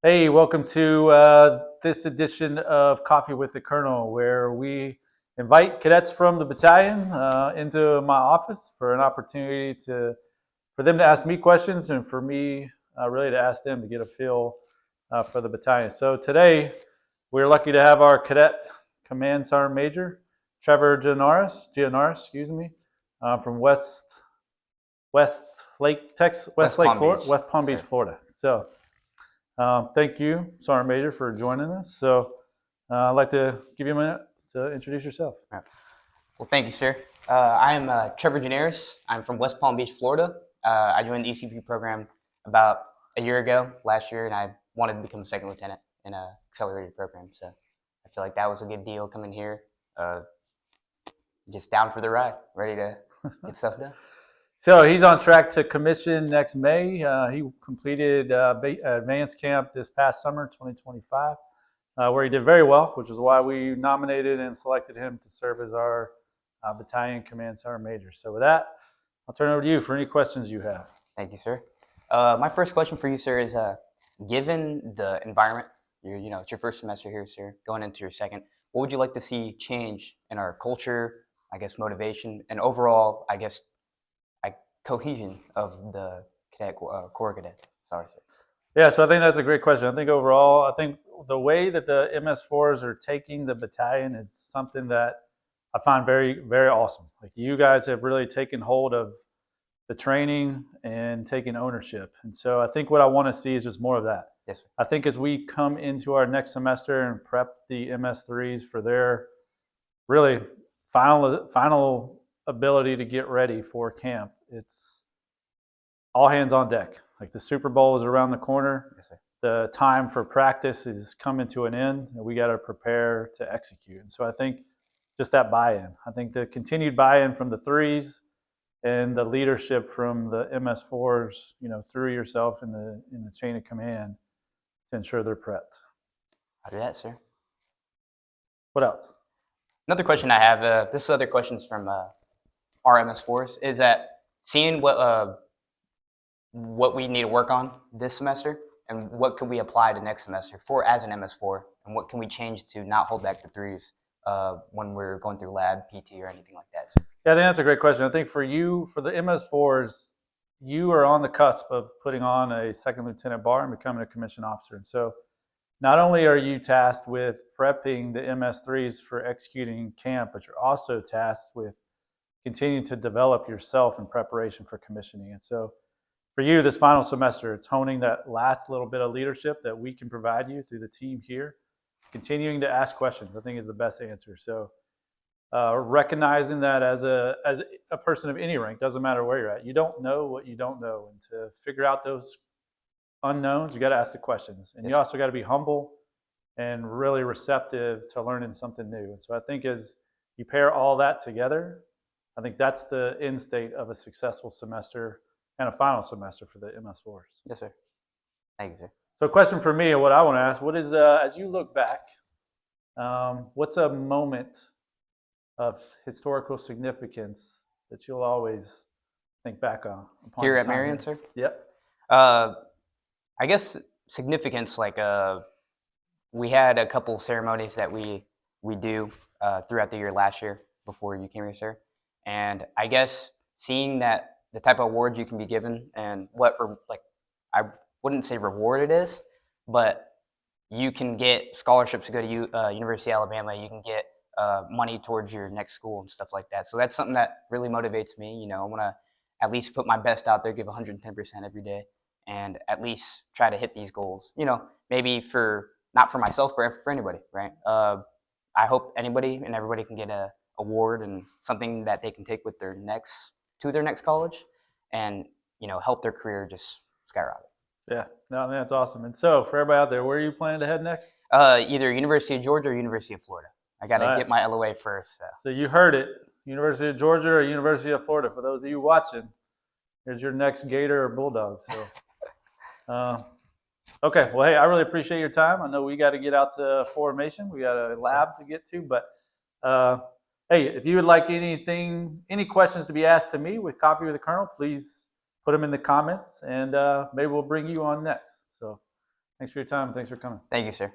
Hey, welcome to this edition of Coffee with the Colonel, where we invite cadets from the battalion into my office for an opportunity for them to ask me questions and for me really to ask them to get a feel for the battalion. So today we're lucky to have our cadet command sergeant major Trevor Gianaris, excuse me, from West Lake, Texas, West Palm Beach, West Palm Beach, sir. Florida. So. Thank you, Sergeant Major, for joining us. So I'd like to give you a minute to introduce yourself. Well, thank you, sir. I am Trevor Gianaris. I'm from West Palm Beach, Florida. I joined the ECP program about a year ago, last year, and I wanted to become a second lieutenant in an accelerated program. So I feel like that was a good deal coming here. Just down for the ride, ready to get stuff done. So he's on track to commission next May. He completed advanced camp this past summer, 2025, where he did very well, which is why we nominated and selected him to serve as our battalion command sergeant major. So with that, I'll turn it over to you for any questions you have. Thank you, sir. My first question for you, sir, is given the environment, it's your first semester here, sir, going into your second, what would you like to see change in our culture, I guess, motivation, and overall, I guess, cohesion of the cadet corps cadet? Sorry, sir. Yeah, so I think that's a great question. I think overall, I think the way that the MS4s are taking the battalion is something that I find very, very awesome. Like you guys have really taken hold of the training and taking ownership. And so I think what I want to see is just more of that. Yes, sir. I think as we come into our next semester and prep the MS3s for their really final ability to get ready for camp, it's all hands on deck. Like the Super Bowl is around the corner. Yes, sir. The time for practice is coming to an end, and we got to prepare to execute. And so I think just that buy-in. I think the continued buy-in from the threes and the leadership from the MS4s, through yourself in the chain of command to ensure they're prepped. I'll do that, sir. What else? Another question I have, this is other questions from our MS4s, is that seeing what we need to work on this semester and what can we apply to next semester for as an MS4, and what can we change to not hold back the threes when we're going through lab, PT, or anything like that. Yeah, I think that's a great question. I think for you, for the MS4s, you are on the cusp of putting on a second lieutenant bar and becoming a commissioned officer. And so not only are you tasked with prepping the MS3s for executing camp, but you're also tasked with continuing to develop yourself in preparation for commissioning. And so for you, this final semester, it's honing that last little bit of leadership that we can provide you through the team here. Continuing to ask questions, I think, is the best answer. So recognizing that as a person of any rank, doesn't matter where you're at, you don't know what you don't know. And to figure out those unknowns, you got to ask the questions. And you also got to be humble and really receptive to learning something new. And so I think as you pair all that together, I think that's the end state of a successful semester and a final semester for the MS4s. Yes, sir. Thank you, sir. So a question for me, and what I want to ask, what is, as you look back, what's a moment of historical significance that you'll always think back on? Here at Marion, sir? Yep. I guess significance, like we had a couple ceremonies that we do throughout the year last year before you came here, sir. And I guess seeing that the type of award you can be given and what for, like, I wouldn't say reward it is, but you can get scholarships to go to University of Alabama. You can get money towards your next school and stuff like that. So that's something that really motivates me. I want to at least put my best out there, give 110% every day, and at least try to hit these goals. Maybe not for myself, but for anybody, right? I hope anybody and everybody can get a award and something that they can take with their next college, and help their career just skyrocket. Yeah, no, that's awesome. And so for everybody out there, where are you planning to head next? Either University of Georgia or University of Florida. I got to get my LOA first. So you heard it, University of Georgia or University of Florida. For those of you watching, here's your next Gator or Bulldog. So, okay, well, hey, I really appreciate your time. I know we got to get out to formation. We got a lab to get to, but hey, if you would like any questions to be asked to me with Coffee with the Colonel, please put them in the comments, and maybe we'll bring you on next. So Thanks for your time. Thanks for coming. Thank you, sir.